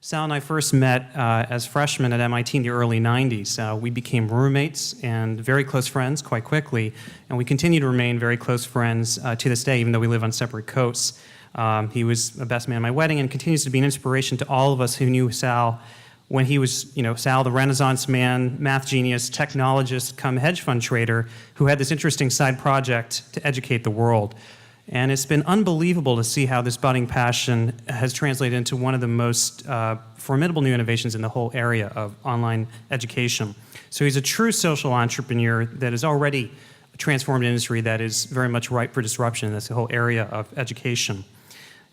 Sal and I first met as freshmen at MIT in the early 90s. We became roommates and very close friends quite quickly, and we continue to remain very close friends to this day, even though we live on separate coasts. He was the best man at my wedding and continues to be an inspiration to all of us who knew Sal when he was, Sal, the Renaissance man, math genius, technologist, come hedge fund trader, who had this interesting side project to educate the world. And it's been unbelievable to see how this budding passion has translated into one of the most formidable new innovations in the whole area of online education. So he's a true social entrepreneur that has already transformed an industry that is very much ripe for disruption. That's the whole area of education.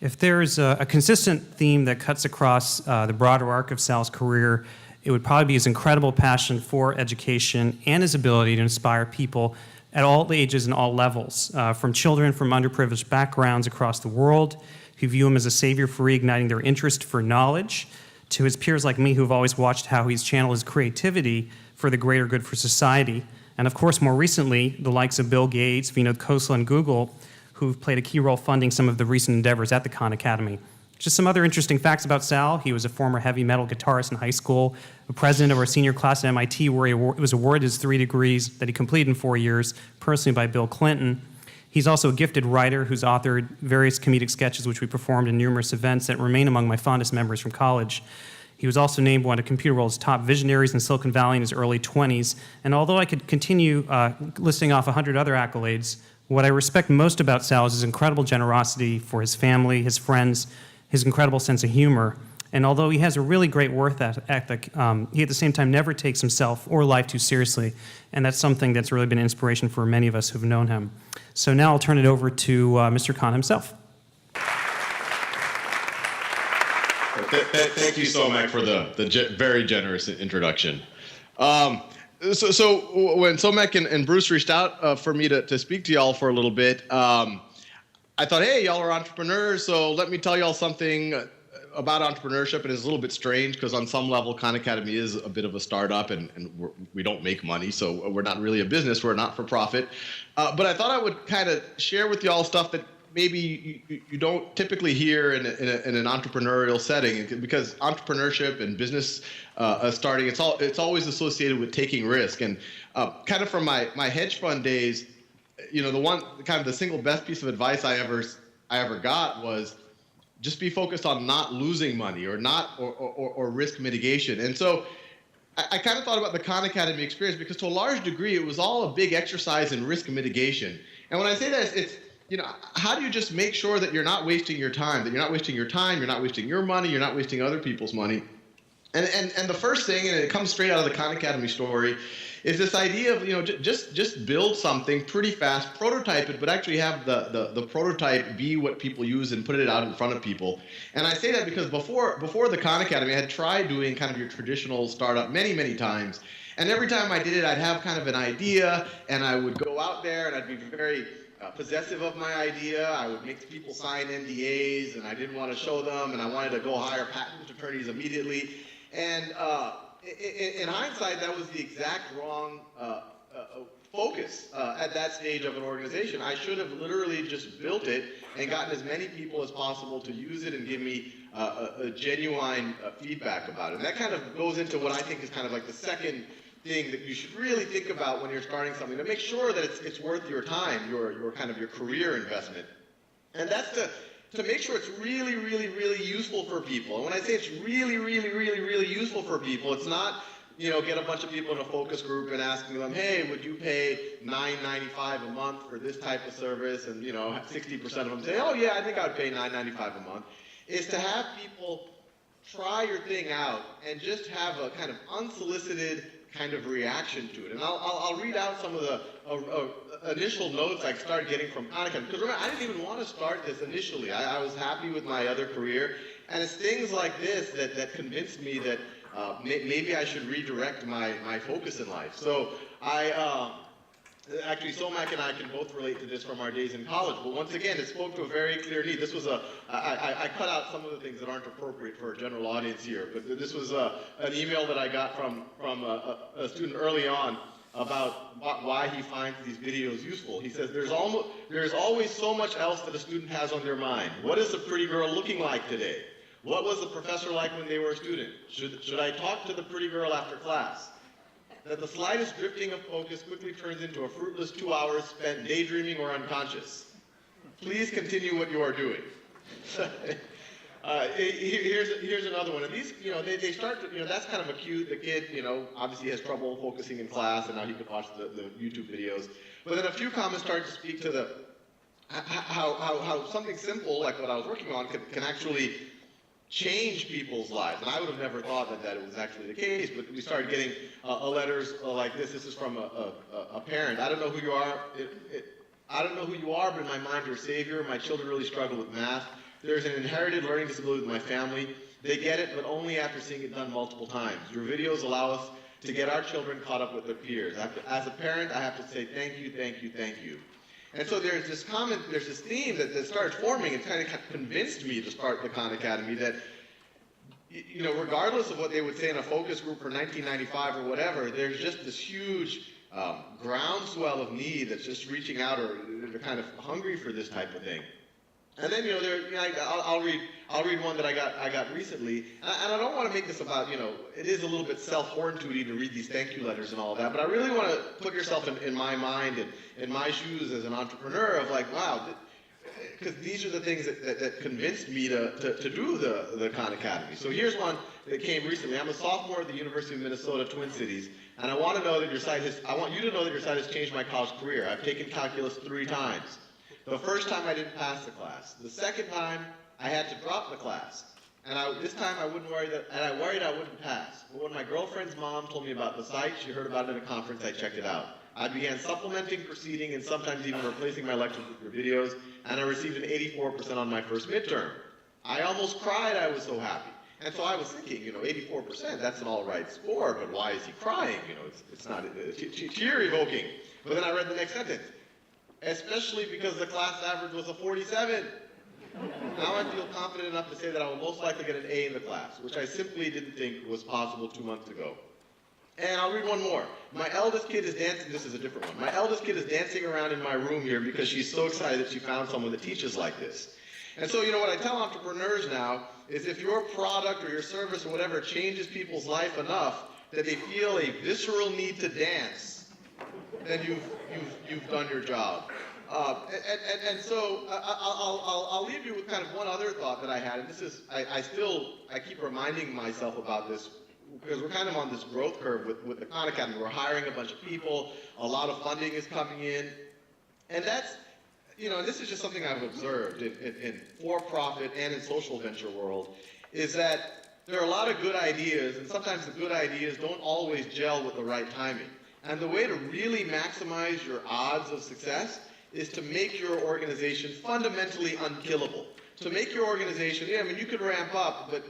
If there's a consistent theme that cuts across the broader arc of Sal's career, it would probably be his incredible passion for education and his ability to inspire people at all ages and all levels, from children from underprivileged backgrounds across the world who view him as a savior for reigniting their interest for knowledge, to his peers like me who've always watched how he's channeled his creativity for the greater good for society, and of course more recently the likes of Bill Gates, Vinod Khosla, and Google, who've played a key role funding some of the recent endeavors at the Khan Academy. Just some other interesting facts about Sal. He was a former heavy metal guitarist in high school, a president of our senior class at MIT, where he was awarded his 3 degrees that he completed in 4 years, personally by Bill Clinton. He's also a gifted writer who's authored various comedic sketches which we performed in numerous events that remain among my fondest memories from college. He was also named one of Computer World's top visionaries in Silicon Valley in his early 20s. And although I could continue listing off 100 other accolades, what I respect most about Sal is his incredible generosity for his family, his friends, his incredible sense of humor. And although he has a really great work ethic, he at the same time never takes himself or life too seriously. And that's something that's really been an inspiration for many of us who've known him. So now I'll turn it over to Mr. Khan himself. Thank you so much for the very generous introduction. So when Somek and Bruce reached out for me to speak to y'all for a little bit, I thought, hey, y'all are entrepreneurs, so let me tell y'all something about entrepreneurship. And it's a little bit strange because on some level, Khan Academy is a bit of a startup and we don't make money, so we're not really a business, we're not for profit. But I thought I would kind of share with y'all stuff that maybe you don't typically hear in an entrepreneurial setting, because entrepreneurship and business starting, it's always associated with taking risk. And kind of from my hedge fund days, the single best piece of advice I ever got was just be focused on not losing money or risk mitigation. And so I kind of thought about the Khan Academy experience because to a large degree it was all a big exercise in risk mitigation. And when I say that, it's how do you just make sure that you're not wasting your time, you're not wasting your money, you're not wasting other people's money. And the first thing, and it comes straight out of the Khan Academy story, is this idea of just build something pretty fast, prototype it, but actually have the prototype be what people use and put it out in front of people. And I say that because before the Khan Academy, I had tried doing kind of your traditional startup many times, and every time I did it, I'd have kind of an idea, and I would go out there, and I'd be very possessive of my idea. I would make people sign NDAs, and I didn't want to show them, and I wanted to go hire patent attorneys immediately. And in hindsight, that was the exact wrong focus at that stage of an organization. I should have literally just built it and gotten as many people as possible to use it and give me a genuine feedback about it. And that kind of goes into what I think is kind of like the second thing that you should really think about when you're starting something, to make sure that it's worth your time, your kind of your career investment. And that's to make sure it's really useful for people. And when I say it's really useful for people, it's not, get a bunch of people in a focus group and asking them, hey, would you pay $9.95 a month for this type of service? And 60% of them say, oh yeah, I think I would pay $9.95 a month. Is to have people try your thing out and just have a kind of unsolicited kind of reaction to it. And I'll read out some of the initial notes I started getting from Khan Academy. Because remember, I didn't even want to start this initially. I was happy with my other career. And it's things like this that convinced me that maybe I should redirect my focus in life. So actually, Somak and I can both relate to this from our days in college. But once again, it spoke to a very clear need. This was I cut out some of the things that aren't appropriate for a general audience here. But this was an email that I got from a student early on about why he finds these videos useful. He says, there's always so much else that a student has on their mind. What is a pretty girl looking like today? What was the professor like when they were a student? Should I talk to the pretty girl after class? That the slightest drifting of focus quickly turns into a fruitless 2 hours spent daydreaming or unconscious. Please continue what you are doing. Here's another one. And these, they start to, that's kind of acute. The kid, obviously has trouble focusing in class, and now he can watch the YouTube videos. But then a few comments start to speak to how something simple like what I was working on can actually change people's lives. And I would have never thought that it was actually the case, but we started getting letters like this. This is from a parent. I don't know who you are. I don't know who you are, but in my mind, you're a savior. My children really struggle with math. There's an inherited learning disability with my family. They get it, but only after seeing it done multiple times. Your videos allow us to get our children caught up with their peers. As a parent, I have to say thank you, thank you, thank you. And so there's this theme that started forming and kind of convinced me to start the Khan Academy that, regardless of what they would say in a focus group for 1995 or whatever, there's just this huge groundswell of need that's just reaching out, or they're kind of hungry for this type of thing. And then, I'll read one that I got recently, and I don't want to make this about, it is a little bit self-horn-tooty to read these thank you letters and all that, but I really want to put yourself in my mind and in my shoes as an entrepreneur of like, wow, because these are the things that convinced me to do the Khan Academy. So here's one that came recently. I'm a sophomore at the University of Minnesota, Twin Cities, and I want you to know that your site has changed my college career. I've taken calculus 3 times. The first time I didn't pass the class. The second time I had to drop the class. And this time I worried I wouldn't pass. But when my girlfriend's mom told me about the site, she heard about it at a conference, I checked it out. I began supplementing, proceeding, and sometimes even replacing my lectures with your videos, and I received an 84% on my first midterm. I almost cried, I was so happy. And so I was thinking, 84%, that's an all right score, but why is he crying? It's not tear evoking. But then I read the next sentence. Especially because the class average was a 47. Now I feel confident enough to say that I will most likely get an A in the class, which I simply didn't think was possible 2 months ago. And I'll read one more. My eldest kid is dancing, this is a different one. My eldest kid is dancing around in my room here because she's so excited that she found someone that teaches like this. And so, what I tell entrepreneurs now is if your product or your service or whatever changes people's life enough that they feel a visceral need to dance, then you've done your job. And so I'll leave you with kind of one other thought that I had, and this is I keep reminding myself about this because we're kind of on this growth curve with the Khan Academy. We're hiring a bunch of people, a lot of funding is coming in, and that's this is just something I've observed in for-profit and in social venture world, is that there are a lot of good ideas, and sometimes the good ideas don't always gel with the right timing. And the way to really maximize your odds of success is to make your organization fundamentally unkillable. To make your organization, you could ramp up, but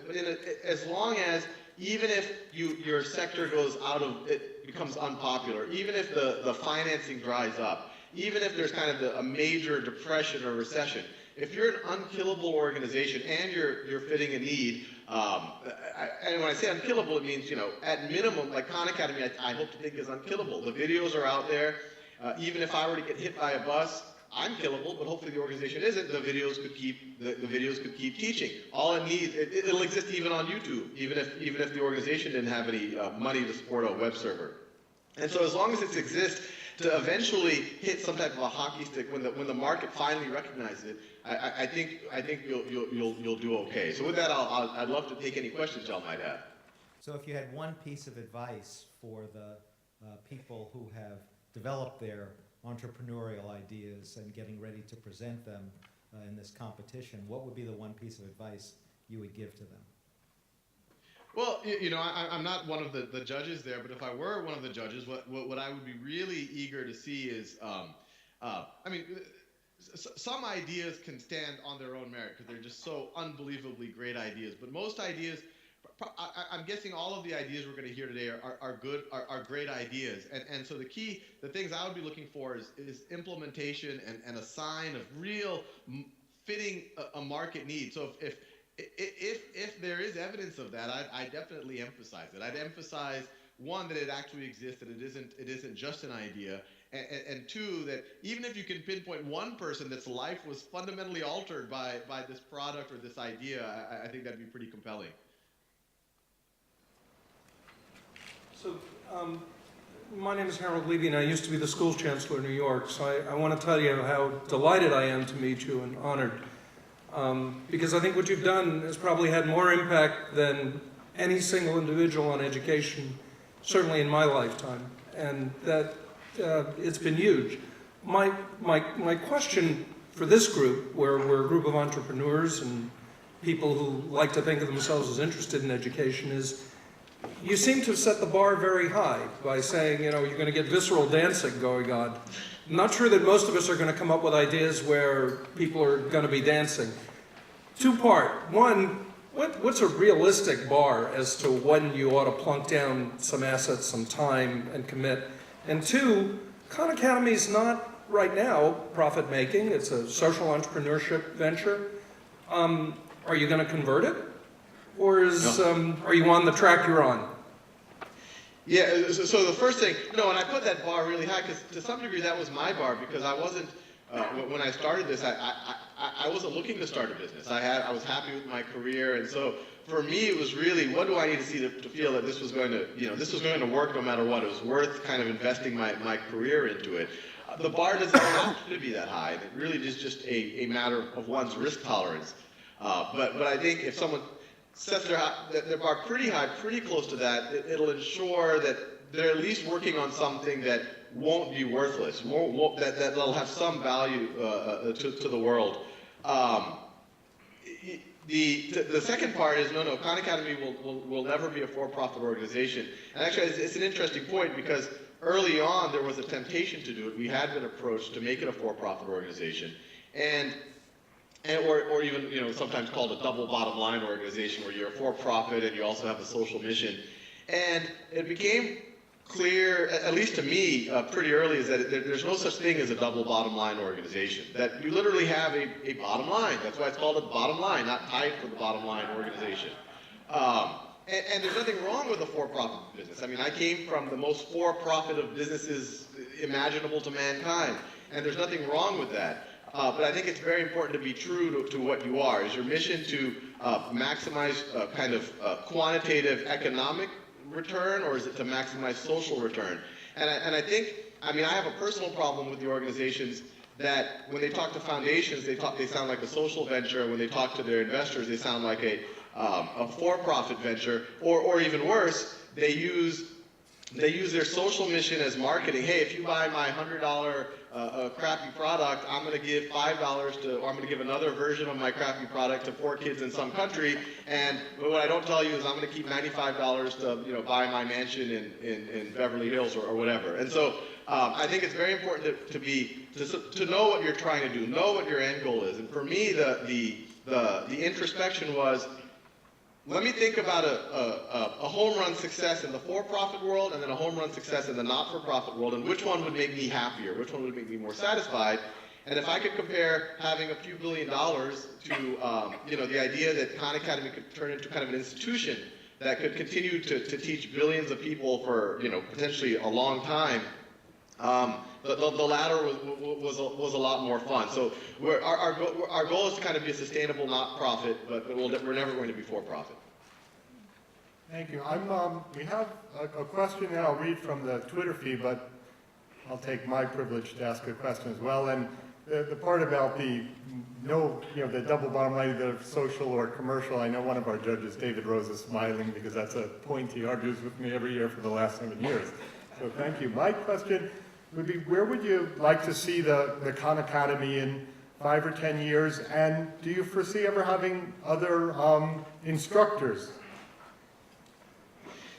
as long as, even if your sector becomes unpopular, even if the financing dries up, even if there's kind of a major depression or recession, if you're an unkillable organization and you're fitting a need, and when I say unkillable, it means, at minimum, like Khan Academy, I hope to think is unkillable. The videos are out there. Even if I were to get hit by a bus, I'm killable, but hopefully the organization isn't. The videos could keep teaching. All it needs, it'll exist even on YouTube, even if the organization didn't have any money to support a web server. And so as long as it exists to eventually hit some type of a hockey stick when the market finally recognizes it, I think you'll do okay. So with that, I'd love to take any questions y'all might have. So if you had one piece of advice for the people who have developed their entrepreneurial ideas and getting ready to present them in this competition, what would be the one piece of advice you would give to them? Well, I'm not one of the judges there, but if I were one of the judges, what I would be really eager to see is, some ideas can stand on their own merit because they're just so unbelievably great ideas. But most ideas, I'm guessing all of the ideas we're going to hear today are great ideas. And so the things I would be looking for is implementation and a sign of real fitting a market need. So if there is evidence of that, I definitely emphasize it. I'd emphasize, one, that it actually exists, that it isn't just an idea, and two, that even if you can pinpoint one person that's life was fundamentally altered by this product or this idea, I think that'd be pretty compelling. So, my name is Harold Levy, and I used to be the school chancellor in New York, so I want to tell you how delighted I am to meet you and honored. Because I think what you've done has probably had more impact than any single individual on education, certainly in my lifetime, and that it's been huge. My question for this group, where we're a group of entrepreneurs and people who like to think of themselves as interested in education, is you seem to have set the bar very high by saying, you know, you're going to get visceral dancing going on. I'm not sure that most of us are going to come up with ideas where people are going to be dancing. Two-part. One, what's a realistic bar as to when you ought to plunk down some assets, some time, and commit? And two, Khan Academy is not, right now, profit-making. It's a social entrepreneurship venture. Are you going to convert it? Or are you on the track you're on? Yeah, so the first thing, no, and I put that bar really high because to some degree that was my bar, because I wasn't, when I started this, I wasn't looking to start a business. I was happy with my career, and so for me it was really, what do I need to see to feel that this was going to, this was going to work no matter what. It was worth kind of investing my career into it. The bar doesn't have to be that high. It really is just a matter of one's risk tolerance. But I think if someone sets their bar pretty high, pretty close to that, it'll ensure that they're at least working on something that won't be worthless, that'll have some value to the world. The second part is, no, Khan Academy will never be a for-profit organization. And actually, it's an interesting point, because early on there was a temptation to do it. We had been approached to make it a for-profit organization, or even sometimes called a double bottom line organization, where you're for-profit and you also have a social mission. And it became clear, at least to me, pretty early, is that there's no such thing as a double bottom line organization. That you literally have a bottom line. That's why it's called a bottom line, not tied for the bottom line organization. And there's nothing wrong with a for-profit business. I mean, I came from the most for-profit of businesses imaginable to mankind, and there's nothing wrong with that. But I think it's very important to be true to what you are. Is your mission to maximize kind of quantitative economic return, or is it to maximize social return? And I think, I have a personal problem with the organizations that when they talk to foundations, they sound like a social venture. When they talk to their investors, they sound like a for-profit venture, or even worse, they use their social mission as marketing. Hey, if you buy my $100 crappy product, I'm going to give $5 to, or I'm going to give another version of my crappy product to 4 kids in some country. And what I don't tell you is I'm going to keep $95 to buy my mansion in Beverly Hills or whatever. And so I think it's very important to know what you're trying to do, know what your end goal is. And for me, the introspection was, let me think about a home run success in the for-profit world and then a home run success in the not-for-profit world, and which one would make me happier, which one would make me more satisfied. And if I could compare having a few $1 billion to the idea that Khan Academy could turn into kind of an institution that could continue to teach billions of people for potentially a long time, the latter was a lot more fun. So our goal is to kind of be a sustainable not-profit, but we're never going to be for-profit. Thank you. We have a question that I'll read from the Twitter feed, but I'll take my privilege to ask a question as well. And the part about the double bottom line, either social or commercial, I know one of our judges, David Rose, is smiling because that's a point he argues with me every year for the last 7 years. So thank you. My question would be, where would you like to see the Khan Academy in 5 or 10 years? And do you foresee ever having other instructors?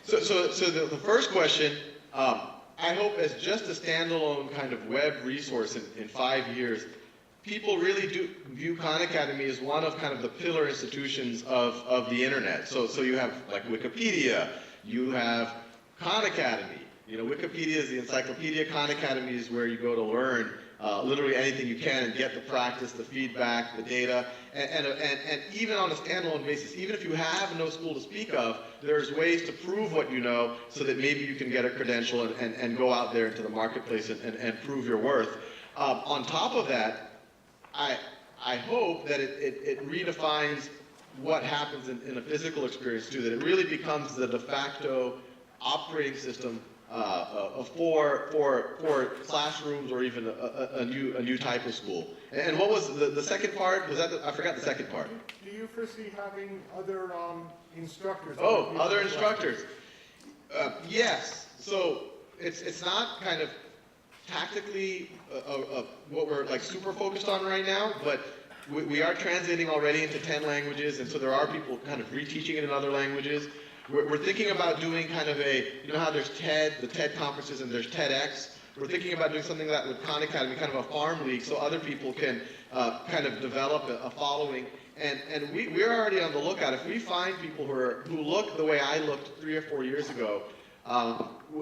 So the first question, I hope as just a standalone kind of web resource in 5 years, people really do view Khan Academy as one of kind of the pillar institutions of the internet. So you have like Wikipedia, you have Khan Academy. Wikipedia is the encyclopedia. Khan Academy is where you go to learn. literally anything you can and get the practice, the feedback, the data, and even on a standalone basis, even if you have no school to speak of, there's ways to prove what you know so that maybe you can get a credential and go out there into the marketplace and prove your worth. On top of that, I hope that it redefines what happens in a physical experience too, that it really becomes the de facto operating system for classrooms or even a new type of school. And what was the second part? Was that I forgot the second part. Do you foresee having other instructors? Oh, other instructors. Yes. So it's not kind of tactically what we're like super focused on right now, but we are translating already into 10 languages, and so there are people kind of reteaching it in other languages. We're thinking about doing kind of you know how there's TED, the TED conferences, and there's TEDx. We're thinking about doing something that with Khan Academy, kind of a farm league, so other people can kind of develop a following. And we're already on the lookout. If we find people who look the way I looked 3 or 4 years ago,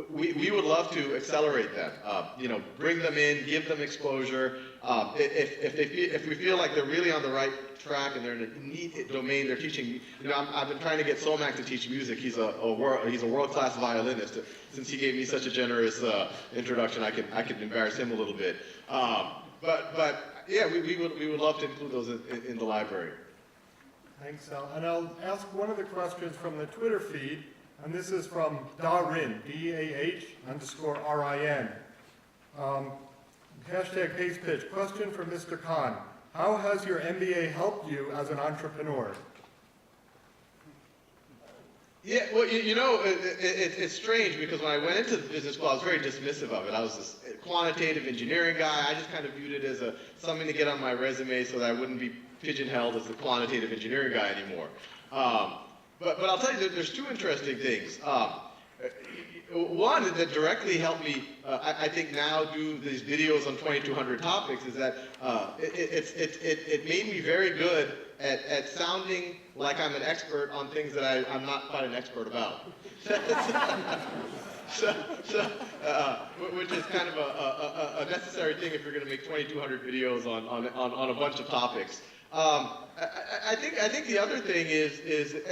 we would love to accelerate them. You know, bring them in, give them exposure. If we feel like they're really on the right track and they're in a neat domain, they're teaching. You know, I've been trying to get Somak to teach music. He's a world-class violinist. Since he gave me such a generous introduction, I can embarrass him a little bit. But yeah, we would love to include those in the library. Thanks, Sal. And I'll ask one of the questions from the Twitter feed, and this is from Darin, DAH_RIN. Hashtag Pace Pitch. Question for Mr. Khan. How has your MBA helped you as an entrepreneur? Yeah, well, you know, it's strange because when I went into the business school, I was very dismissive of it. I was this quantitative engineering guy. I just kind of viewed it as something to get on my resume so that I wouldn't be pigeonholed as the quantitative engineering guy anymore. But I'll tell you, there's two interesting things. One that directly helped me, I think now do these videos on 2,200 topics is that it made me very good at sounding like I'm an expert on things that I'm not quite an expert about. Which is kind of a necessary thing if you're going to make 2,200 videos on a bunch of topics. I think the other thing is,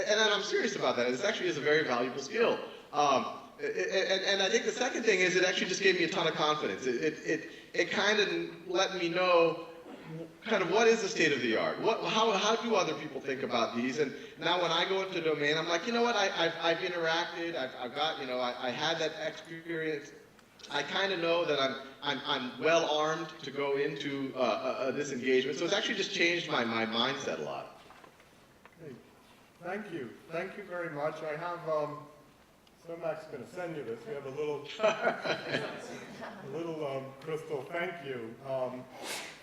and I'm serious about that, this actually is a very valuable skill. And I think the second thing is it actually just gave me a ton of confidence. It kind of let me know kind of what is the state of the art. How do other people think about these? And now when I go into a domain, I'm like, you know what? I've interacted. I've got, you know, I had that experience. I kind of know that I'm well armed to go into this engagement. So it's actually just changed my mindset a lot. Great. Thank you. Thank you very much. I have, Somak's going to send you this. We have a little crystal thank you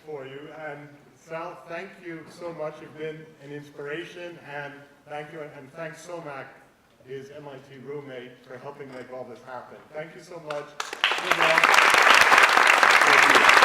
for you. And Sal, thank you so much. You've been an inspiration, and thank you. And thanks Somak, his MIT roommate, for helping make all this happen. Thank you so much. Good luck. Thank you.